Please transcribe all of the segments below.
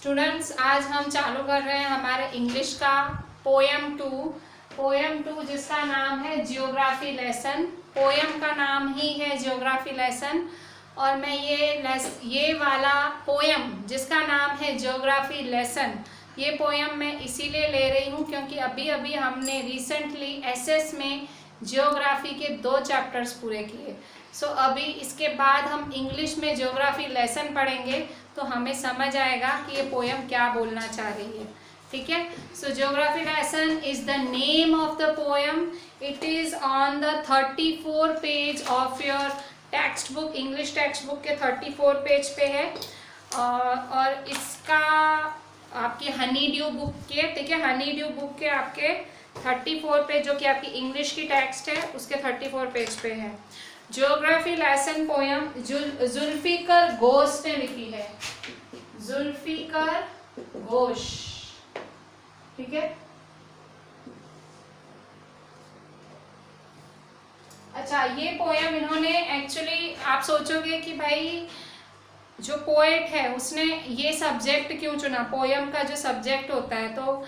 Students, आज हम चालू कर रहे हैं हमारे इंग्लिश का पोएम टू जिसका नाम है जियोग्राफी लेसन। पोएम का नाम ही है जियोग्राफी लेसन। और मैं ये वाला पोएम जिसका नाम है जियोग्राफी लेसन, ये पोएम मैं इसीलिए ले रही हूँ क्योंकि अभी अभी हमने रिसेंटली एसएस में जियोग्राफी के 2 चैप्टर्स पूरे किए। सो अभी इसके बाद हम इंग्लिश में जियोग्राफी लेसन पढ़ेंगे तो हमें समझ आएगा कि ये पोएम क्या बोलना चाह रही है। ठीक है। So geography lesson is the name of the poem. It is on the 34 page of your text book. English text book के 34 पेज पे है और इसका आपकी हनी ड्यू बुक के, ठीक है, हनी ड्यू बुक के आपके 34 पेज, जो कि आपकी इंग्लिश की टेक्स्ट है, उसके 34 पेज पे है। Geography lesson poem Zulfikar Ghosh ने लिखी है। जुल्फिकर घोष, ठीक है। अच्छा, ये पोयम इन्होंने एक्चुअली, आप सोचोगे कि भाई जो पोएट है उसने ये सब्जेक्ट क्यों चुना, पोयम का जो सब्जेक्ट होता है, तो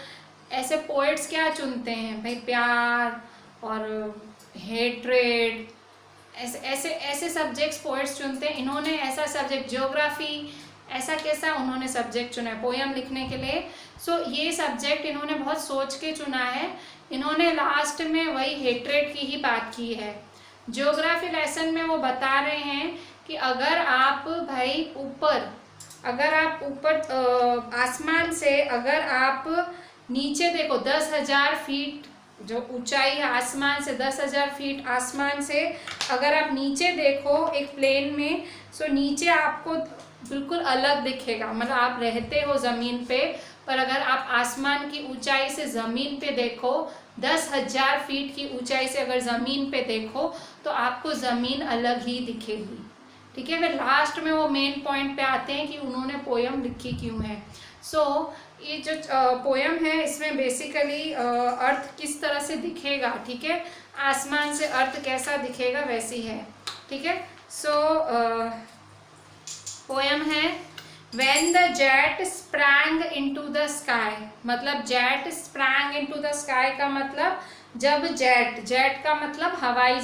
ऐसे पोएट्स क्या चुनते हैं भाई, प्यार और हेट्रेड, ऐसे सब्जेक्ट्स पोएट्स चुनते हैं। इन्होंने ऐसा सब्जेक्ट ज्योग्राफी, ऐसा कैसा उन्होंने सब्जेक्ट चुना है पोयम लिखने के लिए। सो ये सब्जेक्ट इन्होंने बहुत सोच के चुना है। इन्होंने लास्ट में वही हेट्रेड की ही बात की है। ज्योग्राफी लेसन में वो बता रहे हैं कि अगर आप ऊपर आसमान से अगर आप नीचे देखो 10,000 फीट जो ऊंचाई है आसमान से, 10,000 फीट आसमान से अगर आप नीचे देखो एक प्लेन में, सो नीचे आपको बिल्कुल अलग दिखेगा। मतलब आप रहते हो ज़मीन पे, पर अगर आप आसमान की ऊंचाई से ज़मीन पे देखो, 10,000 फीट की ऊंचाई से अगर ज़मीन पे देखो तो आपको ज़मीन अलग ही दिखेगी। ठीक है। फिर लास्ट में वो मेन पॉइंट पे आते हैं कि उन्होंने पोयम लिखी क्यों है। सो ये जो पोयम है इसमें बेसिकली अर्थ किस तरह से दिखेगा, ठीक है, आसमान से अर्थ कैसा दिखेगा वैसी है। ठीक है। सो पोयम है When the jet sprang into the sky, मतलब jet sprang into the sky का मतलब जब जेट का मतलब हवाई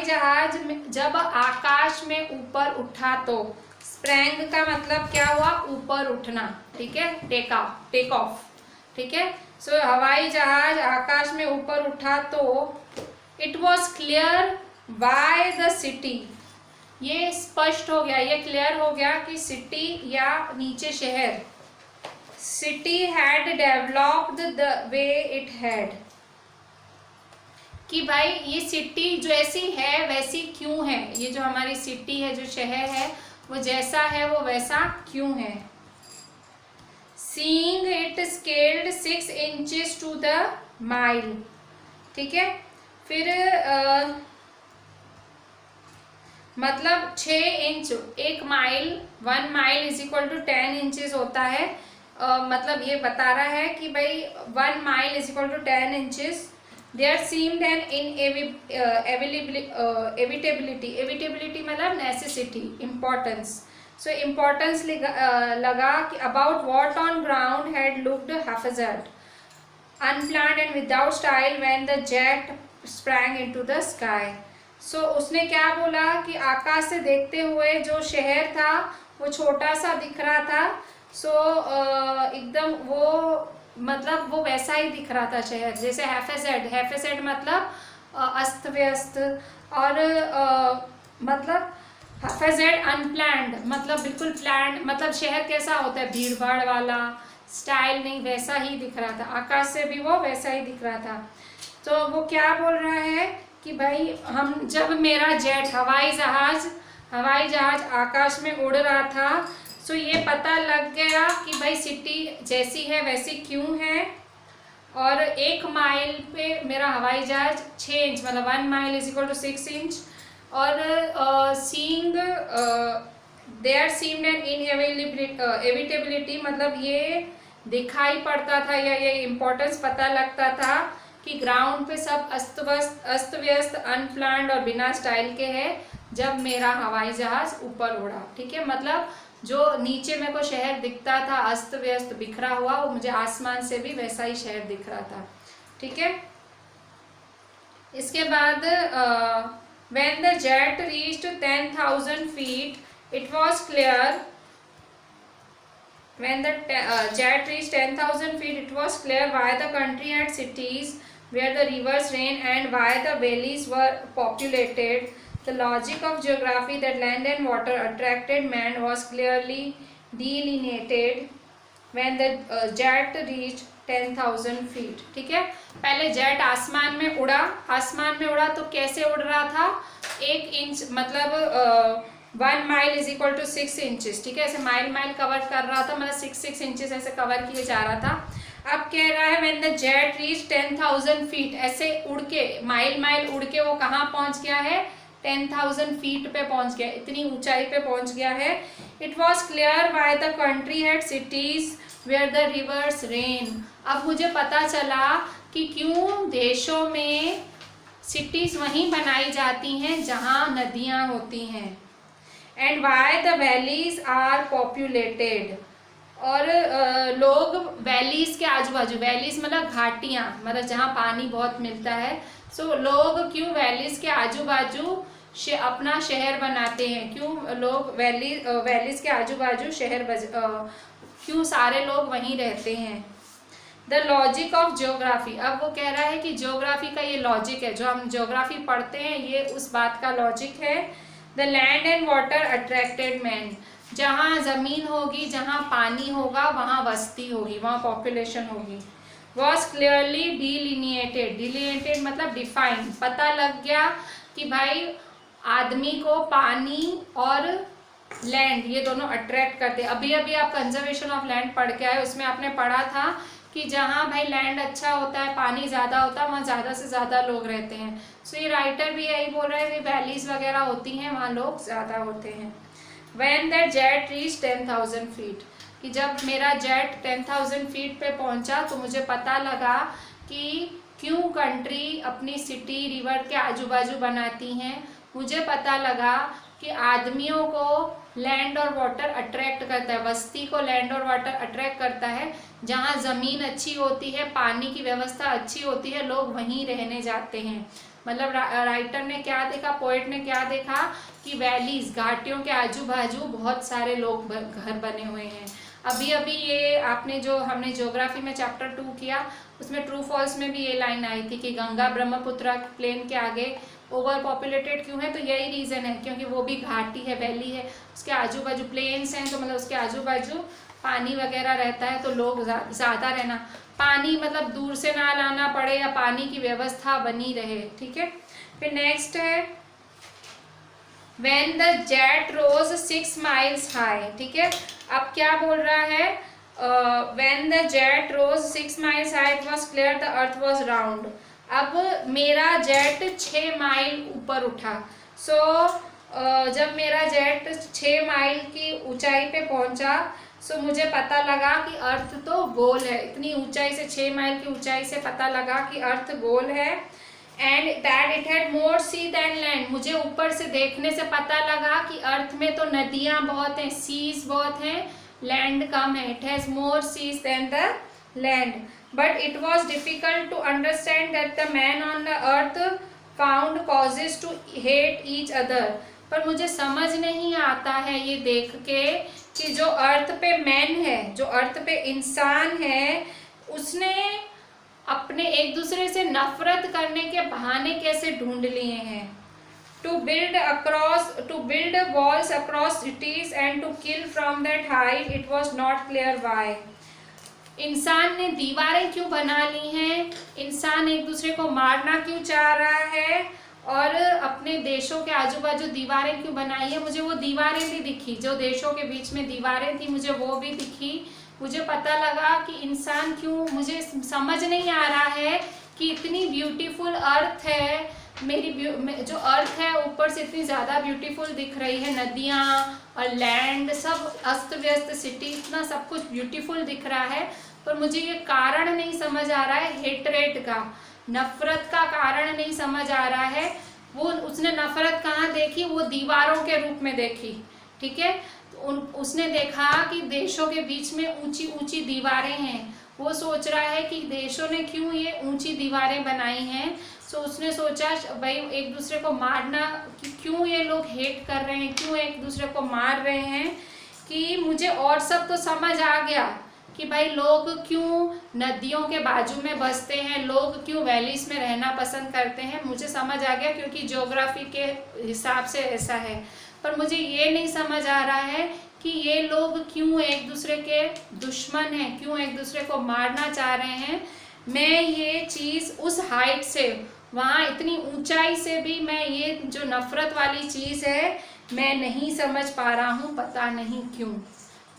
जहाज जब आकाश में ऊपर उठा तो स्प्रैंग का मतलब क्या हुआ, ऊपर उठना, ठीक है, टेक ऑफ, ठीक है। सो हवाई जहाज आकाश में ऊपर उठा तो it was clear by the city, ये स्पष्ट हो गया, ये क्लियर हो गया कि सिटी या नीचे शहर, city had developed the way it had, कि भाई ये सिटी जैसी है वैसी क्यों है, ये जो हमारी सिटी है, जो शहर है, वो जैसा है वो वैसा क्यों है। Seeing it scaled 6 inches to the mile, ठीक है। फिर मतलब 6 inch, 1 mile, 1 mile is equal to 10 inches होता है। मतलब ये बता रहा है कि भाई 1 mile is equal to 10 inches. There seemed an inevitability मतलब necessity, importance. So importance लगा कि about what on ground had looked haphazard, unplanned and without style when the jet sprang into the sky. So उसने क्या बोला कि आकाश से देखते हुए जो शहर था वो छोटा सा दिख रहा था। So एकदम मतलब वो वैसा ही दिख रहा था शहर, जैसे हैफेसेड मतलब अस्त व्यस्त, और मतलब हैफेसेड अनप्लैंड मतलब बिल्कुल प्लान्ड, मतलब शहर कैसा होता है, भीड़ भाड़ वाला, स्टाइल नहीं, वैसा ही दिख रहा था। आकाश से भी वो वैसा ही दिख रहा था। तो वो क्या बोल रहा है कि भाई हम जब मेरा जेट हवाई जहाज आकाश में उड़ रहा था, सो ये पता लग गया कि भाई सिटी जैसी है वैसी क्यों है। और 1 माइल पे मेरा हवाई जहाज 6 इंच, मतलब 1 mile is equal to 6 inch. और seeing there seemed an inevitability मतलब ये दिखाई पड़ता था या ये इम्पोर्टेंस पता लगता था कि ग्राउंड पे सब अस्त व्यस्त अनप्लान्ड और बिना स्टाइल के है जब मेरा हवाई जहाज ऊपर उड़ा। ठीक है। मतलब जो नीचे मेरे को शहर दिखता था अस्त व्यस्त बिखरा हुआ, वो मुझे आसमान से भी वैसा ही शहर दिख रहा था। ठीक है, इसके बाद when the jet reached 10,000 feet it was clear. When the jet reached 10,000 feet, it was clear why the country had cities where the rivers ran and why the valleys were populated. The logic of geography that land and water attracted man was clearly delineated when the jet reached 10,000 feet. ठीक है, पहले jet आसमान में उड़ा तो कैसे उड़ रहा था, 1 इंच मतलब 1 mile is equal to 6 inches. ठीक है, ऐसे माइल कवर कर रहा था, मतलब 6 इंचेस ऐसे कवर किए जा रहा था। अब कह रहा है when the jet reach 10,000 feet, ऐसे उड़ के माइल उड़ के वो कहाँ पहुंच गया है, 10,000 फीट पे पहुंच गया, इतनी ऊंचाई पे पहुंच गया है। It was clear why the country had cities where the rivers ran. अब मुझे पता चला कि क्यों देशों में सिटीज वहीं बनाई जाती हैं जहाँ नदियाँ होती हैं। And why the valleys are populated, और लोग वैलीज के आजू बाजू, वैलीज मतलब घाटियाँ, मतलब जहाँ पानी बहुत मिलता है, सो लोग क्यों वैलीज के आजू बाजू अपना शहर बनाते हैं, क्यों लोग वैलीज के आजू बाजू शहर क्यों सारे लोग वहीं रहते हैं। द लॉजिक ऑफ ज्योग्राफी, अब वो कह रहा है कि ज्योग्राफी का ये लॉजिक है, जो हम ज्योग्राफी पढ़ते हैं ये उस बात का लॉजिक है। The land and water attracted man, जहाँ ज़मीन होगी, जहाँ पानी होगा, वहाँ बस्ती होगी, वहाँ पॉपुलेशन होगी। वॉज क्लियरली डिलिनिएटेड मतलब डिफाइंड, पता लग गया कि भाई आदमी को पानी और लैंड ये दोनों अट्रैक्ट करते हैं। अभी आप कंजर्वेशन ऑफ लैंड पढ़ के आए, उसमें आपने पढ़ा था कि जहाँ भाई लैंड अच्छा होता है, पानी ज़्यादा होता है, वहाँ ज़्यादा से ज़्यादा लोग रहते हैं। सो ये राइटर भी यही बोल रहे हैं कि वैलीज वगैरह होती हैं, वहाँ लोग ज़्यादा होते हैं। When that jet reached 10,000 feet, कि जब मेरा जेट 10,000 फीट पे पहुँचा तो मुझे पता लगा कि क्यों कंट्री अपनी सिटी रिवर के आजू बाजू बनाती हैं। मुझे पता लगा कि आदमियों को लैंड और वाटर अट्रैक्ट करता है, बस्ती को लैंड और वाटर अट्रैक्ट करता है, जहाँ ज़मीन अच्छी होती है, पानी की व्यवस्था अच्छी होती है, लोग वहीं रहने जाते हैं। मतलब राइटर ने क्या देखा, पोएट ने क्या देखा कि वैलीज, घाटियों के आजू बाजू बहुत सारे लोग घर बने हुए हैं। अभी ये आपने जो हमने ज्योग्राफी में चैप्टर 2 किया, उसमें ट्रू फॉल्स में भी ये लाइन आई थी कि गंगा ब्रह्मपुत्र प्लेन के आगे ओवर पॉपुलेटेड क्यों है, तो यही रीज़न है, क्योंकि वो भी घाटी है, वैली है, उसके आजू बाजू प्लेन्स हैं, तो मतलब उसके आजू बाजू पानी वगैरह रहता है, तो लोग ज़्यादा रहना, पानी मतलब दूर से ना लाना पड़े या पानी की व्यवस्था बनी रहे। ठीक है, फिर नेक्स्ट है When the jet rose 6 miles high। ठीक है, अब क्या बोल रहा है, When the jet rose 6 miles high it was clear the earth was round। अब मेरा जेट 6 माइल ऊपर उठा। सो जब मेरा जेट 6 माइल की ऊंचाई पे पहुंचा, सो मुझे पता लगा कि अर्थ तो गोल है। इतनी ऊंचाई से, 6 माइल की ऊंचाई से पता लगा कि अर्थ गोल है। And that it had more sea than land, मुझे ऊपर से देखने से पता लगा कि अर्थ में तो नदियाँ बहुत हैं, सीज बहुत हैं, लैंड कम है। It has more seas than the land, but it was difficult to understand that the man on the earth found causes to hate each other. पर मुझे समझ नहीं आता है ये देख के कि जो अर्थ पे मैन है, जो अर्थ पे इंसान है, उसने अपने एक दूसरे से नफरत करने के बहाने कैसे ढूंढ लिए हैं। To build walls across cities and to kill from that height it was not clear why. इंसान ने दीवारें क्यों बना ली हैं, इंसान एक दूसरे को मारना क्यों चाह रहा है, और अपने देशों के आजू बाजू दीवारें क्यों बनाई है। मुझे वो दीवारें भी दिखी, जो देशों के बीच में दीवारें थी, मुझे वो भी दिखी। मुझे पता लगा कि इंसान क्यों, मुझे समझ नहीं आ रहा है कि इतनी ब्यूटीफुल अर्थ है, मेरी जो अर्थ है ऊपर से इतनी ज़्यादा ब्यूटीफुल दिख रही है, नदियाँ और लैंड सब अस्त व्यस्त, सिटी, इतना सब कुछ ब्यूटीफुल दिख रहा है, पर मुझे ये कारण नहीं समझ आ रहा है, हेटरेट का, नफरत का कारण नहीं समझ आ रहा है। वो उसने नफरत कहाँ देखी, वो दीवारों के रूप में देखी। ठीक है, उसने देखा कि देशों के बीच में ऊंची ऊंची दीवारें हैं। वो सोच रहा है कि देशों ने क्यों ये ऊंची दीवारें बनाई हैं। सो उसने सोचा भाई एक दूसरे को मारना, कि क्यों ये लोग हेट कर रहे हैं, क्यों एक दूसरे को मार रहे हैं। कि मुझे और सब तो समझ आ गया कि भाई लोग क्यों नदियों के बाजू में बसते हैं, लोग क्यों वैलीज में रहना पसंद करते हैं, मुझे समझ आ गया, क्योंकि ज्योग्राफी के हिसाब से ऐसा है। पर मुझे ये नहीं समझ आ रहा है कि ये लोग क्यों एक दूसरे के दुश्मन हैं, क्यों एक दूसरे को मारना चाह रहे हैं। मैं ये चीज़ उस हाइट से, वहाँ इतनी ऊंचाई से भी मैं ये जो नफरत वाली चीज़ है मैं नहीं समझ पा रहा हूँ, पता नहीं क्यों।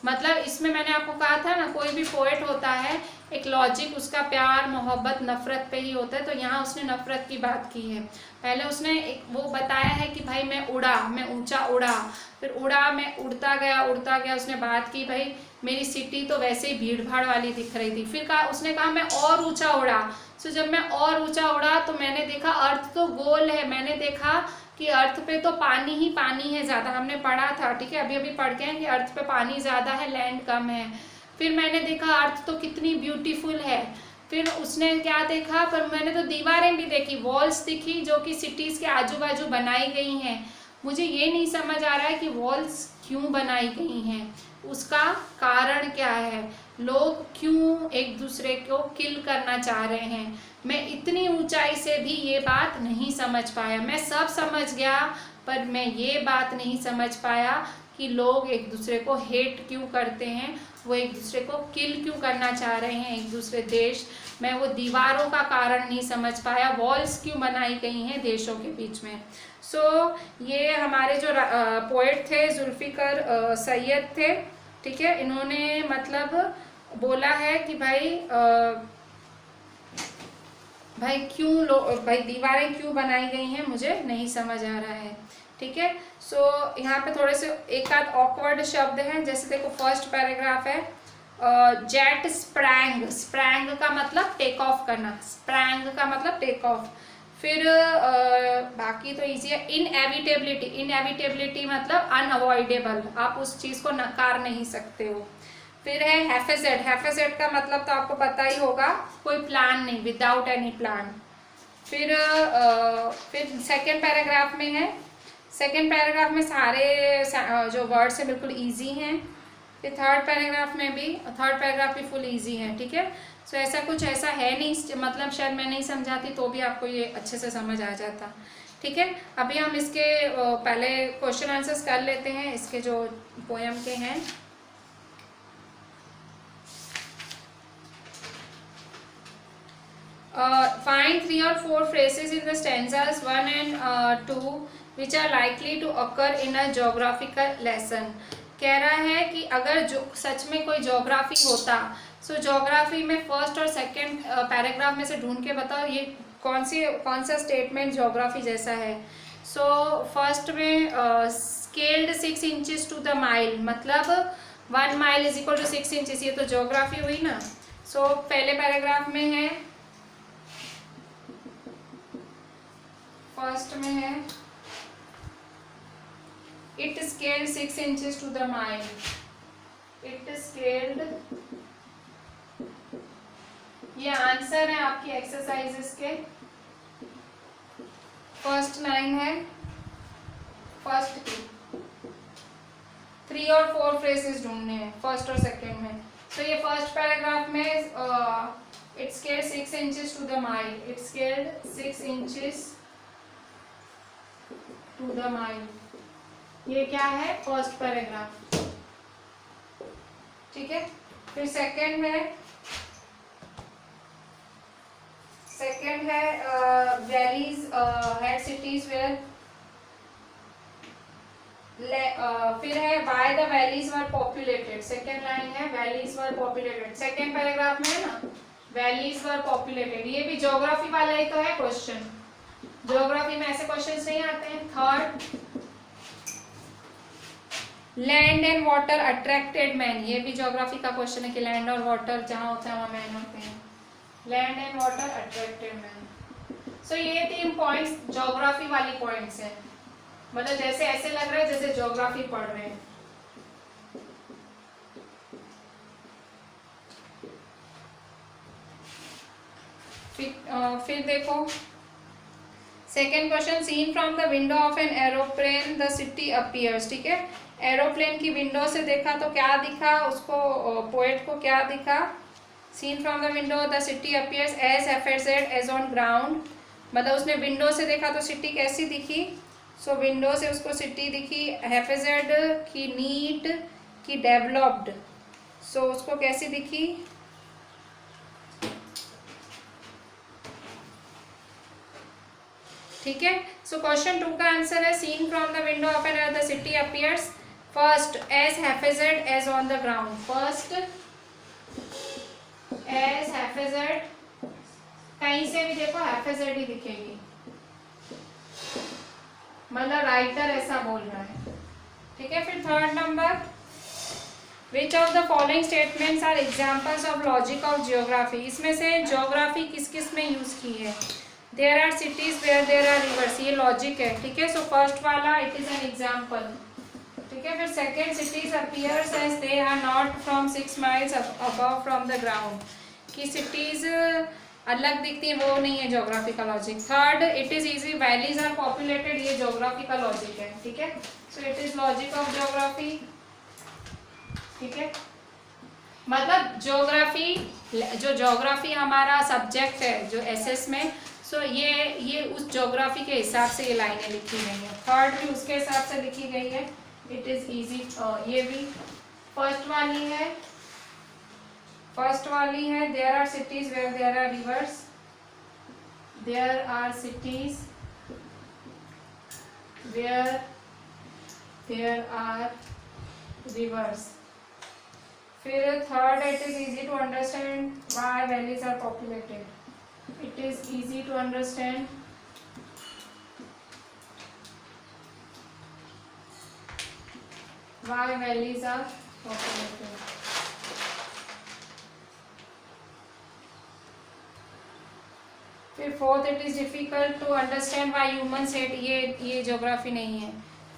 मतलब इसमें मैंने आपको कहा था ना, कोई भी पोएट होता है एक लॉजिक उसका प्यार मोहब्बत नफरत पे ही होता है। तो यहाँ उसने नफरत की बात की है। पहले उसने एक वो बताया है कि भाई मैं उड़ा, मैं ऊंचा उड़ा, फिर उड़ा, मैं उड़ता गया। उसने बात की भाई मेरी सिटी तो वैसे ही भीड़ भाड़ वाली दिख रही थी। फिर कहा, उसने कहा मैं और ऊंचा उड़ा। सो जब मैं और ऊंचा उड़ा तो मैंने देखा अर्थ तो गोल है, मैंने देखा कि अर्थ पे तो पानी ही पानी है ज़्यादा, हमने पढ़ा था, ठीक है, अभी अभी पढ़ के हैं कि अर्थ पे पानी ज़्यादा है, लैंड कम है। फिर मैंने देखा अर्थ तो कितनी ब्यूटीफुल है। फिर उसने क्या देखा, पर मैंने तो दीवारें भी देखी, वॉल्स दिखी जो कि सिटीज़ के आजू बाजू बनाई गई हैं। मुझे ये नहीं समझ आ रहा है कि वॉल्स क्यों बनाई गई हैं, उसका कारण क्या है, लोग क्यों एक दूसरे को किल करना चाह रहे हैं। मैं इतनी ऊंचाई से भी ये बात नहीं समझ पाया। मैं सब समझ गया पर मैं ये बात नहीं समझ पाया कि लोग एक दूसरे को हेट क्यों करते हैं, वो एक दूसरे को किल क्यों करना चाह रहे हैं एक दूसरे देश। मैं वो दीवारों का कारण नहीं समझ पाया, वॉल्स क्यों बनाई गई हैं देशों के बीच में। ये हमारे जो पोएट थे जुल्फिकर सैयद थे, ठीक है, इन्होंने मतलब बोला है कि भाई क्यों भाई दीवारें क्यों बनाई गई हैं मुझे नहीं समझ आ रहा है, ठीक है। यहाँ पे थोड़े से एक आध ऑकवर्ड शब्द हैं, जैसे देखो फर्स्ट पैराग्राफ है जेट स्प्रैंग, स्प्रैंग का मतलब टेक ऑफ करना, स्प्रैंग का मतलब टेक ऑफ। फिर बाकी तो इजी है। इनएविटेबिलिटी, इनएविटेबिलिटी मतलब अनअवॉइडेबल, आप उस चीज़ को नकार नहीं सकते हो। फिर है हैफेजेड, हैफेजेड का मतलब तो आपको पता ही होगा, कोई प्लान नहीं, विदाउट एनी प्लान। फिर सेकेंड पैराग्राफ में है, सेकेंड पैराग्राफ में सारे जो वर्ड्स हैं बिल्कुल इजी हैं। फिर थर्ड पैराग्राफ में भी, थर्ड पैराग्राफ भी फुल इजी है, ठीक है। ऐसा कुछ ऐसा है नहीं, मतलब शायद मैं नहीं समझाती तो भी आपको ये अच्छे से समझ आ जाता, ठीक है। अभी हम इसके पहले क्वेश्चन आंसर्स कर लेते हैं इसके जो पोएम के हैं। Find 3 or 4 phrases in the stanzas 1 and 2 which are likely to occur in a geographical lesson। कह रहा है कि अगर जो सच में कोई ज्योग्राफी होता, ज्योग्राफी में फर्स्ट और सेकंड पैराग्राफ में से ढूंढ के बताओ ये कौन सा स्टेटमेंट ज्योग्राफी जैसा है। फर्स्ट में scaled 6 inches to the mile, मतलब 1 mile is equal to 6 inches, ये तो ज्योग्राफी हुई ना। पहले पैराग्राफ में है, फर्स्ट में है it scaled 6 inches to the mile, it scaled, ये आंसर है आपकी एक्सरसाइजेस के। फर्स्ट लाइन है फर्स्ट की, 3 और 4 फ्रेजेस ढूंढने हैं फर्स्ट और सेकंड में। ये फर्स्ट पैराग्राफ में it scaled 6 inches to the mile, it scaled 6 inches to the mile, ये क्या है फर्स्ट पैराग्राफ, ठीक है। फिर सेकंड में, सेकंड है वैलीज हैड सिटीज वेयर, फिर है why the valleys were populated, second line है वैलीज वर पॉपुलेटेड, सेकंड पैराग्राफ में है ना वैलीज वर पॉपुलेटेड। ये भी ज्योग्राफी वाला ही तो है क्वेश्चन, ज्योग्राफी में ऐसे क्वेश्चंस नहीं आते हैं। Third, land and water attracted man, ये भी ज्योग्राफी का क्वेश्चन है कि लैंड और वाटर जहाँ होता है वहाँ मैन होते हैं, land and water attracted man. ये 3 पॉइंट्स ज्योग्राफी वाली पॉइंट्स हैं, मतलब जैसे ऐसे लग रहा है जैसे ज्योग्राफी पढ़ रहे हैं, फिर देखो second question, seen from the window of an aeroplane the city appears. ठीक है, एरोप्लेन की विंडो से देखा तो क्या दिखा उसको, पोएट को क्या दिखा, seen from the window the city appears as haphazard as on ground, मतलब उसने विंडो से देखा तो सिटी कैसी दिखी, सो विंडो से उसको सिटी दिखी हैफेजेड की नीट की डेवलप्ड, सो उसको कैसी दिखी, ठीक है। सो क्वेश्चन 2 का आंसर है seen from the window of an the city appears first as haphazard as on the ground, first as haphazard, कहीं से भी देखो हैफेजेड ही दिखेगी, मतलब राइटर ऐसा बोल रहा है, ठीक है। फिर third number, which of the following statements are examples of logic of geography, इसमें से ज्योग्राफी किस किस में यूज की है, there are cities where there are rivers, ये लॉजिक है, ठीक है। सो फर्स्ट वाला इट इज एन एग्जाम्पल, ठीक है। फिर second, cities appears as they are not from 6 miles above from the ground, की सिटीज अलग दिखती है, वो नहीं है ज्योग्राफी का logic. Third, it is easy valleys are populated, ये ज्योग्राफी का लॉजिक है, ठीक है। So it is logic of geography, ठीक है। मतलब ज्योग्राफी, जो ज्योग्राफी हमारा सब्जेक्ट है जो एसएस में, सो ये उस ज्योग्राफी के हिसाब से ये लाइनें लिखी गई हैं। थर्ड भी उसके हिसाब से लिखी गई है, इट इज इजी, ये भी फर्स्ट वाली है, there are cities where there are rivers, there are cities where there are rivers. फिर third, it is easy to understand why valleys are populated, it is easy to understand why valleys are populated। फिर fourth, it is difficult to understand why humans hate, ये geography नहीं है।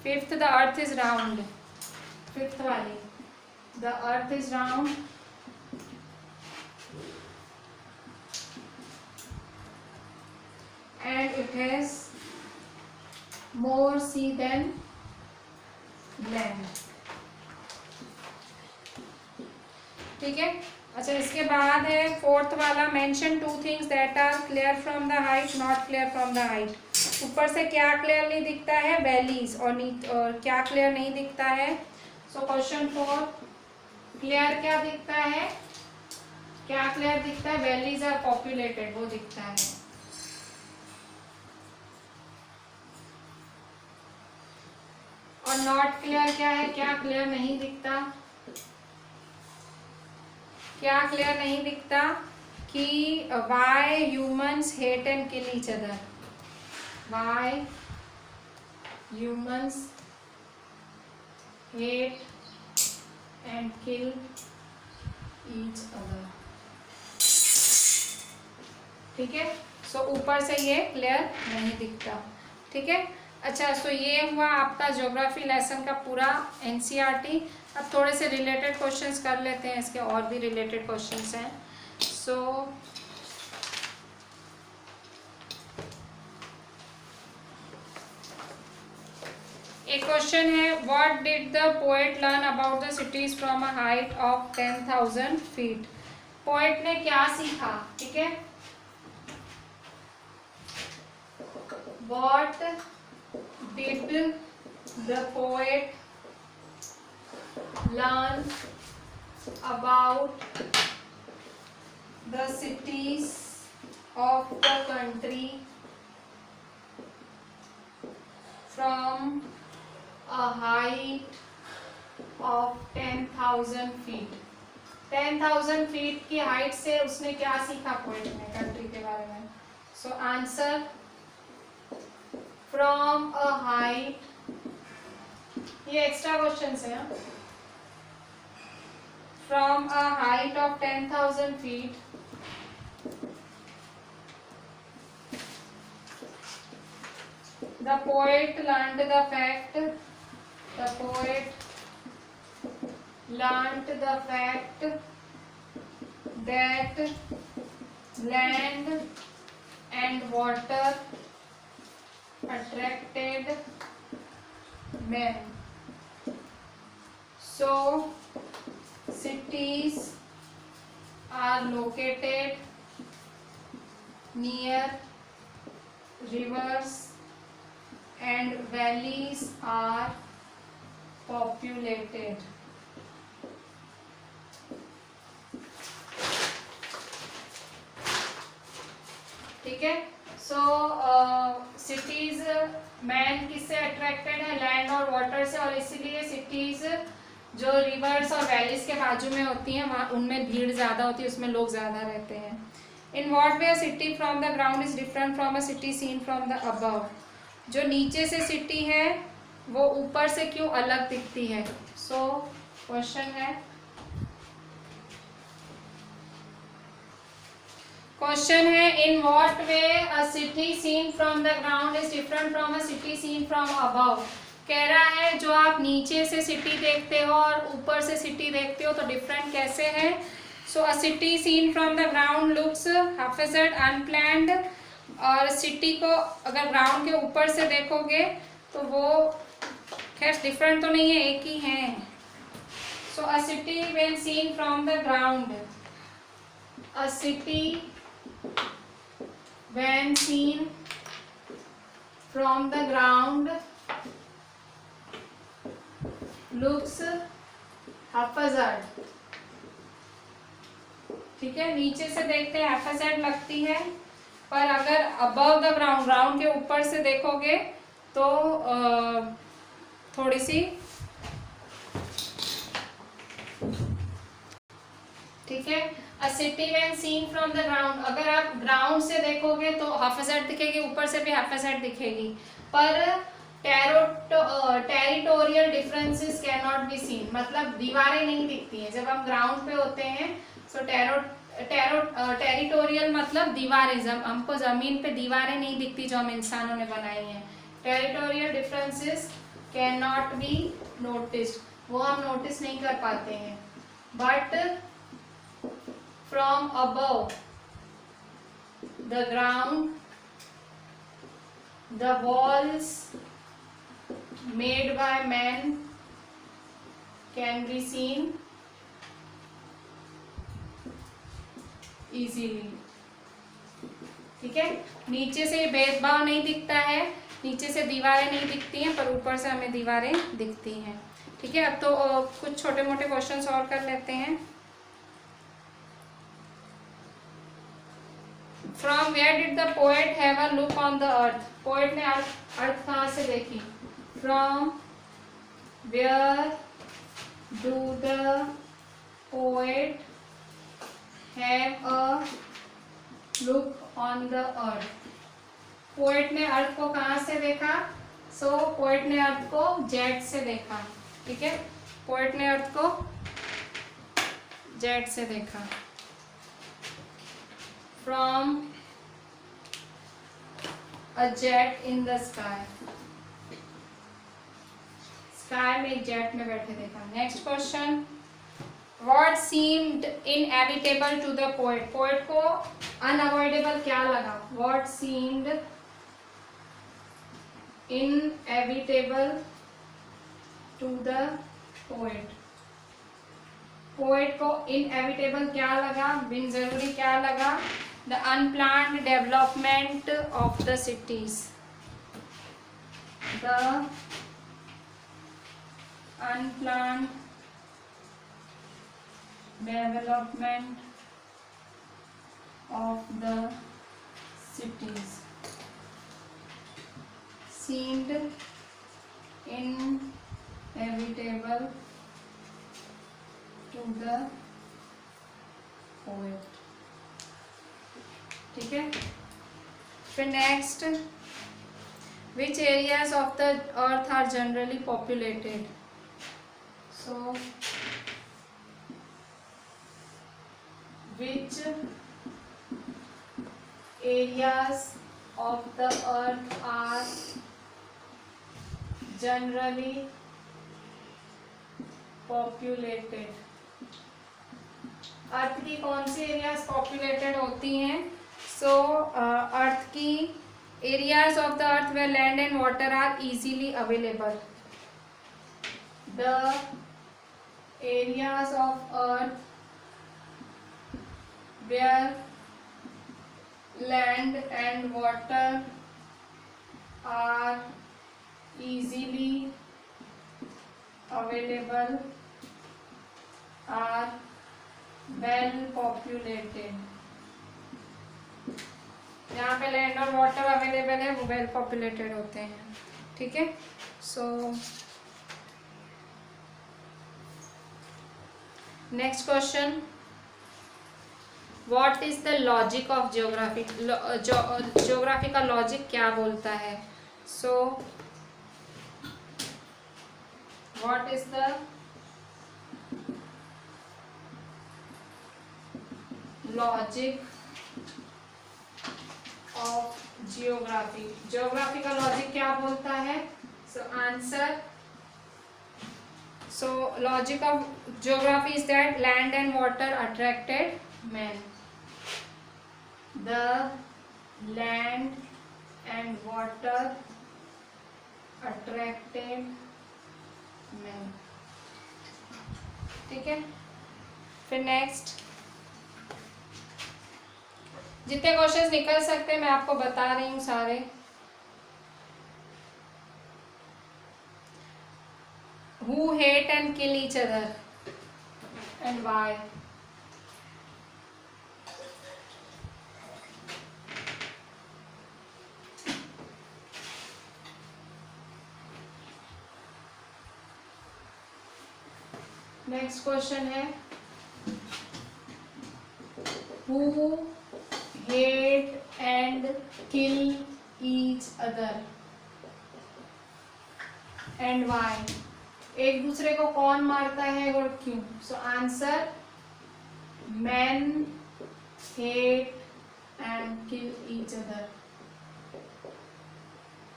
Fifth, the earth is round, fifth वाली, the earth is round, and it has more sea than land, ठीक है। अच्छा, इसके बाद है फोर्थ वाला, mention 2 things that are clear from the height not clear from the height, ऊपर से क्या क्लियर नहीं दिखता है, वैलीज, और क्या क्लियर नहीं दिखता है। सो क्वेश्चन 4, क्लियर क्या दिखता है, क्या क्लियर दिखता है, वैलीज आर पॉपुलेटेड, वो दिखता है। और नॉट क्लियर क्या है, क्या क्लियर नहीं दिखता, क्या क्लियर नहीं दिखता, कि why humans hate and kill each other, why humans hate and kill each other, ठीक है। सो ऊपर से ये क्लियर नहीं दिखता, ठीक है। अच्छा, सो ये हुआ आपका ज्योग्राफी लेसन का पूरा एनसीईआरटी। अब थोड़े से रिलेटेड क्वेश्चंस कर लेते हैं, इसके और भी रिलेटेड क्वेश्चंस हैं। सो एक क्वेश्चन है, what did the poet learn about the cities from a height of 10,000 feet, poet ने क्या सीखा, ठीक है। What did the poet learn about the cities of the country from a height of 10,000 feet, 10,000 feet की height से उसने क्या सीखा पोएट ने कंट्री के बारे में। So answer, from a height, ये एक्स्ट्रा क्वेश्चन है, from a height of 10,000 feet the poet learned the fact, the poet learned the fact that land and water attracted men. So cities are located near rivers and valleys are populated. ठीक है. सो cities man किससे attracted है? Land और water से, और इसीलिए cities जो reverse और वैलीज के बाजू में होती हैं वहाँ उनमें भीड़ ज़्यादा होती है, उसमें लोग ज़्यादा रहते हैं. In what way a city from the ground is different from a city seen from the above. जो नीचे से सिटी है वो ऊपर से क्यों अलग दिखती है? सो क्वेश्चन है, क्वेश्चन है in what way a city seen from the ground is different from a city seen from above. कह रहा है जो आप नीचे से सिटी देखते हो और ऊपर से सिटी देखते हो तो डिफरेंट कैसे है. So a city seen from the ground looks haphazard unplanned. और सिटी को अगर ग्राउंड के ऊपर से देखोगे तो वो खैर डिफरेंट तो नहीं है, एक ही है. So a city when seen from the ground, a city when seen from the ground looks haphazard. ठीक है, नीचे से देखते हैं haphazard लगती है, पर अगर above the ground, ग्राउंड के ऊपर से देखोगे तो थोड़ी सी, ठीक है. A city when seen from the ground, अगर आप ग्राउंड से देखोगे तो हाफिज़ड दिखेगी, ऊपर से भी हाफिज़ड दिखेगी, पर territorial differences can not be seen. मतलब दीवारें नहीं दिखती हैं जब हम ग्राउंड पे होते हैं. सो टेरिटोरियल मतलब दीवारें, हमको जमीन पे दीवारें नहीं दिखती जो हम इंसानों ने बनाई हैं. Territorial differences can not be noticed, वो हम नोटिस नहीं कर पाते हैं. But from above the ground, the walls made by man can be seen easily. ठीक है, नीचे से भेदभाव नहीं दिखता है, नीचे से दीवारें नहीं दिखती हैं पर ऊपर से हमें दीवारें दिखती हैं. ठीक है, अब तो कुछ छोटे मोटे क्वेश्चन सॉल्व कर लेते हैं. From where did the poet have a look on the earth? Poet ने अर्थ कहाँ से देखी? From where do the poet have a look on the earth? Poet ने अर्थ को कहाँ से देखा? सो पोएट ने अर्थ को जेट से देखा. ठीक है, पोएट ने अर्थ को जेट से देखा. From a jet in the sky. Sky में एक जेट में बैठे देखा. Next question, What seemed inevitable to the poet? Poet को अनअवॉइडेबल क्या लगा? What seemed inevitable to the poet? Poet को इनएविटेबल क्या लगा? बिन जरूरी क्या लगा? The unplanned development of the cities. The unplanned development of the cities seemed inevitable to the poet. ठीक है, फिर next, which areas of the earth are generally populated? So which areas of the earth are generally populated? अर्थ की कौन सी areas populated होती हैं? सो अर्थ की areas of the earth where land and water are easily available. The areas of earth where land and water are easily available are well populated. यहाँ पे land और water available है वो वेल पॉपुलेटेड होते हैं. ठीक है. So next question, what is the logic of geography. Geography का लॉजिक क्या बोलता है. So what is the logic of geography. Geography का लॉजिक क्या बोलता है. So answer, so logic of geography is that land and water attracted man. The land and water attracted man. ठीक है. फिर नेक्स्ट, जितने क्वेश्चंस निकल सकते हैं मैं आपको बता रही हूँ सारे. Who hate and kill each other and why? Next question है, Who hate and kill each other and why? एक दूसरे को कौन मारता है और क्यों. So answer, men hate and kill each other.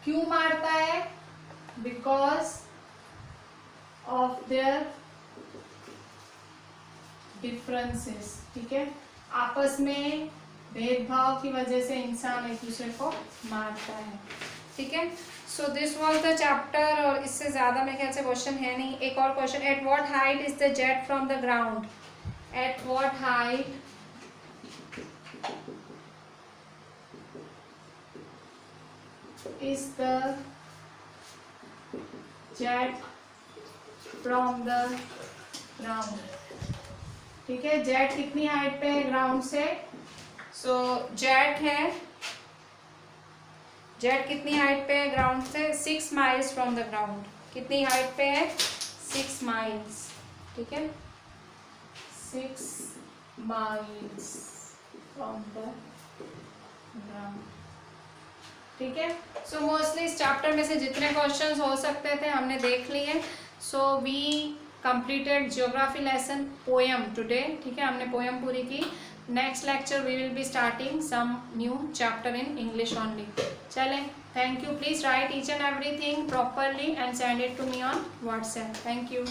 क्यों मारता है. Because of their differences. ठीक है. आपस में भेदभाव की वजह से इंसान एक दूसरे को मारता है. ठीक है. So this was the chapter. और इससे ज़्यादा मेरे ख्याल से क्वेश्चन है नहीं. एक और question, at what height is the jet from the ground. At what height is the jet from the ground. ठीक है. जेट कितनी हाइट पे है ग्राउंड से. सो जेट है, जेट कितनी हाइट पे है ग्राउंड से. 6 माइल्स फ्रॉम द ग्राउंड. कितनी हाइट पे है. 6 माइल्स. ठीक है. 6 माइल्स फ्रॉम द ग्राउंड. ठीक है. सो मोस्टली इस चैप्टर में से जितने क्वेश्चंस हो सकते थे हमने देख लिए. So we completed geography lesson poem today. ठीक है. हमने पोएम पूरी की. Next lecture we will be starting some new chapter in English only. चलें. Thank you. Please write each and everything properly and send it to me on WhatsApp. Thank you.